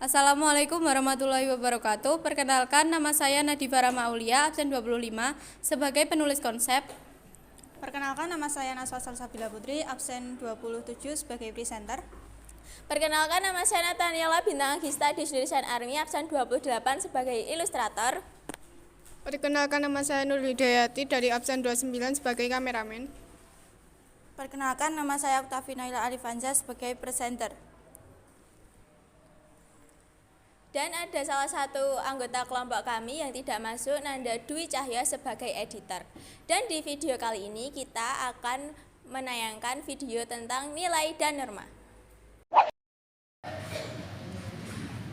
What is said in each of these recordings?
Assalamualaikum warahmatullahi wabarakatuh. Perkenalkan, nama saya Nadifa Rahma Aulia, absen 25, sebagai penulis konsep. Perkenalkan, nama saya Naswa Salsabila Putri, absen 27 sebagai presenter. Perkenalkan, nama saya Nathaniela Bintang Agista, Jurusan Army, absen 28 sebagai ilustrator. Perkenalkan, nama saya Nur Hidayati dari absen 29 sebagai kameramen. Perkenalkan, nama saya Oktavina Ila Alifanza sebagai presenter. Dan ada salah satu anggota kelompok kami yang tidak masuk, Nanda Dwi Cahya sebagai editor. Dan di video kali ini kita akan menayangkan video tentang nilai dan norma.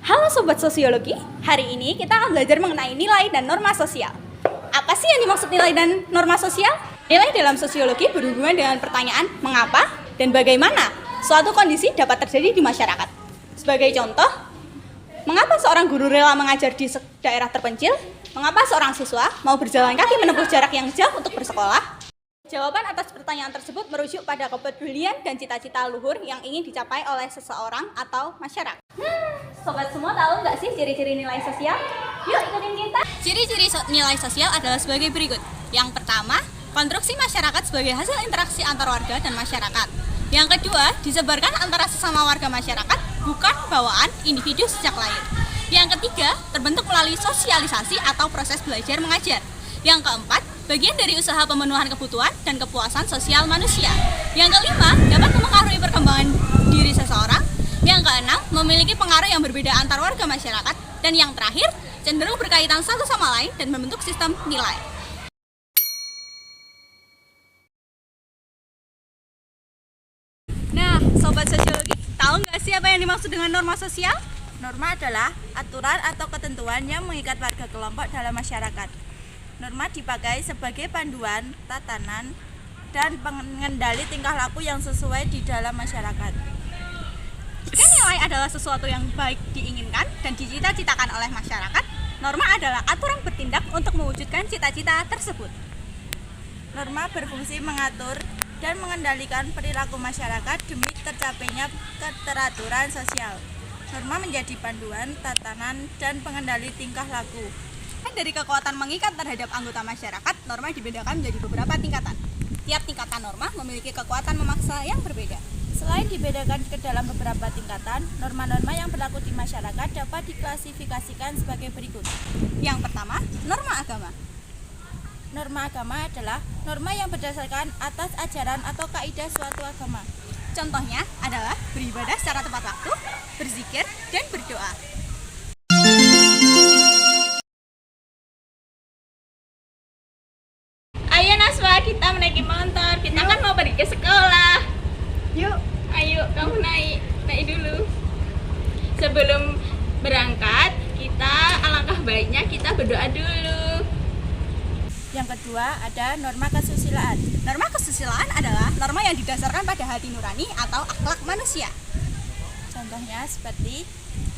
Halo Sobat Sosiologi, hari ini kita akan belajar mengenai nilai dan norma sosial. Apa sih yang dimaksud nilai dan norma sosial? Nilai dalam sosiologi berhubungan dengan pertanyaan mengapa dan bagaimana suatu kondisi dapat terjadi di masyarakat. Sebagai contoh, mengapa seorang guru rela mengajar di daerah terpencil? Mengapa seorang siswa mau berjalan kaki menempuh jarak yang jauh untuk bersekolah? Jawaban atas pertanyaan tersebut merujuk pada kepedulian dan cita-cita luhur yang ingin dicapai oleh seseorang atau masyarakat. Sobat semua tahu nggak sih ciri-ciri nilai sosial? Yuk ikutin kita. Ciri-ciri nilai sosial adalah sebagai berikut. Yang pertama, konstruksi masyarakat sebagai hasil interaksi antar warga dan masyarakat. Yang kedua, disebarkan antara sesama warga masyarakat, bukan bawaan individu sejak lahir. Yang ketiga, terbentuk melalui sosialisasi atau proses belajar mengajar. Yang keempat, bagian dari usaha pemenuhan kebutuhan dan kepuasan sosial manusia. Yang kelima, dapat mempengaruhi perkembangan diri seseorang. Yang keenam, memiliki pengaruh yang berbeda antar warga masyarakat. Dan yang terakhir, cenderung berkaitan satu sama lain dan membentuk sistem nilai. Nah, Sobat Sosiologi, tahu nggak sih apa yang dimaksud dengan norma sosial? Norma adalah aturan atau ketentuan yang mengikat warga kelompok dalam masyarakat. Norma dipakai sebagai panduan, tatanan, dan pengendali tingkah laku yang sesuai di dalam masyarakat. Jika nilai adalah sesuatu yang baik diinginkan dan dicita-citakan oleh masyarakat, norma adalah aturan bertindak untuk mewujudkan cita-cita tersebut. Norma berfungsi mengatur dan mengendalikan perilaku masyarakat demi tercapainya keteraturan sosial. Norma menjadi panduan, tatanan, dan pengendali tingkah laku. Dari kekuatan mengikat terhadap anggota masyarakat, norma dibedakan menjadi beberapa tingkatan. Tiap tingkatan norma memiliki kekuatan memaksa yang berbeda. Selain dibedakan ke dalam beberapa tingkatan, norma-norma yang berlaku di masyarakat dapat diklasifikasikan sebagai berikut. Yang pertama, norma agama. Norma agama adalah norma yang berdasarkan atas ajaran atau kaidah suatu agama. Contohnya adalah beribadah secara tepat waktu, berzikir, dan berdoa. Ayo Naswa, kita menaiki motor. Kita kan mau pergi ke sekolah. Yuk, Ayo, kamu naik dulu. Sebelum berangkat, alangkah baiknya kita berdoa dulu. Yang kedua ada norma kesusilaan. norma kesusilaan adalah norma yang didasarkan pada hati nurani atau akhlak manusia. Contohnya seperti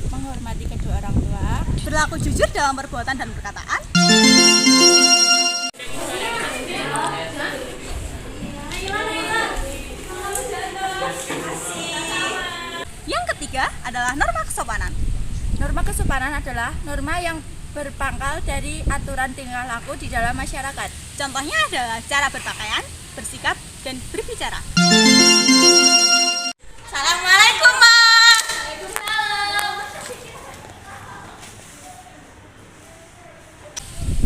menghormati kedua orang tua, Berlaku jujur dalam perbuatan dan perkataan. Yang ketiga adalah norma kesopanan. Norma kesopanan adalah norma yang berpangkal dari aturan tingkah laku di dalam masyarakat. Contohnya adalah cara berpakaian, bersikap, dan berbicara. Assalamualaikum, Mak.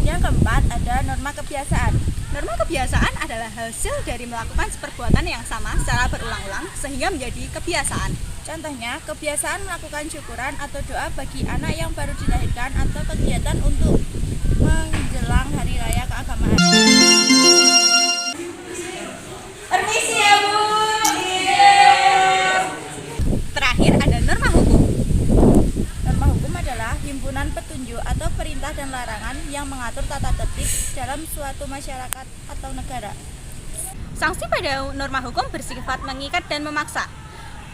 Yang keempat ada norma kebiasaan. Norma kebiasaan adalah hasil dari melakukan perbuatan yang sama secara berulang-ulang sehingga menjadi kebiasaan. Contohnya, kebiasaan melakukan syukuran atau doa bagi anak yang baru dilahirkan atau kegiatan untuk menjelang hari raya keagamaan. Permisi ya, Bu. Terakhir ada norma hukum. Norma hukum adalah himpunan petunjuk atau perintah dan larangan yang mengatur tata tertib dalam suatu masyarakat atau negara. Sanksi pada norma hukum bersifat mengikat dan memaksa.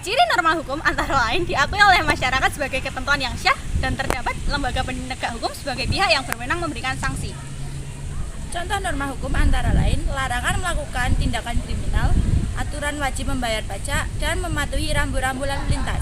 Ciri norma hukum antara lain diakui oleh masyarakat sebagai ketentuan yang syah dan terdapat lembaga penegak hukum sebagai pihak yang berwenang memberikan sanksi. Contoh norma hukum antara lain larangan melakukan tindakan kriminal, aturan wajib membayar pajak, dan mematuhi rambu-rambu lalu lintas.